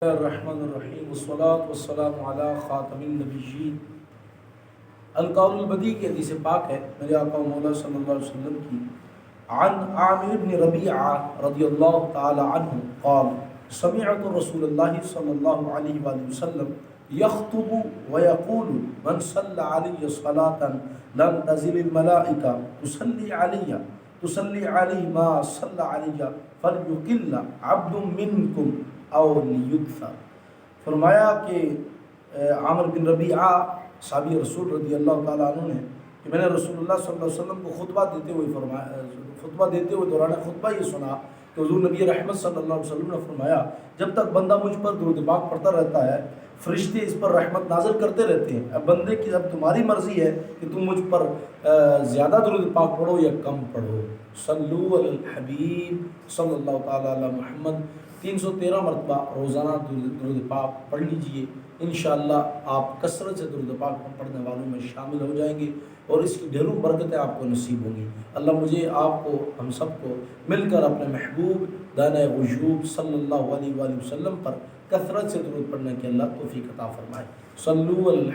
الرحمن الرحیم والصلاة والسلام علی خاتم النبیین۔ القول البدیع کی حدیث پاک ہے میرے آقا مولا صلی اللہ علیہ وسلم کی، عن عامر بن ربیعہ رضی اللہ تعالی عنہ قال سمعت رسول اللہ صلی اللہ علیہ وآلہ وسلم یخطب ویقول من صلی علی صلاة لم تزل الملائکہ تصلی علی ما صلی علی فلیقل عبد منکم او لیکثر۔ فرمایا کہ عامر بن ربیعہ صحابی رسول رضی اللہ تعالیٰ عنہ نے کہ میں نے رسول اللہ صلی اللہ علیہ وسلم کو خطبہ دیتے ہوئے دوران خطبہ یہ سنا کہ حضور نبی رحمت صلی اللہ علیہ وسلم نے فرمایا جب تک بندہ مجھ پر درود پاک پڑھتا رہتا ہے فرشتے اس پر رحمت نازل کرتے رہتے ہیں۔ اب بندے کی اب تمہاری مرضی ہے کہ تم مجھ پر زیادہ درود پاک پڑھو یا کم پڑھو۔ صلو علی الحبیب صلی اللہ تعالیٰ علی محمد 313 مرتبہ روزانہ درود پاک پڑھ لیجئے، انشاءاللہ آپ کثرت سے درود پاک پڑھنے والوں میں شامل ہو جائیں گے اور اس کی ڈھیروں برکتیں آپ کو نصیب ہوں گی۔ اللہ مجھے آپ کو ہم سب کو مل کر اپنے محبوب دانۂ غیوب صلی اللہ علیہ وآلہ وسلم پر کثرت سے درود پڑھنے کی اللہ توفیق عطا فرمائے۔ صلو علی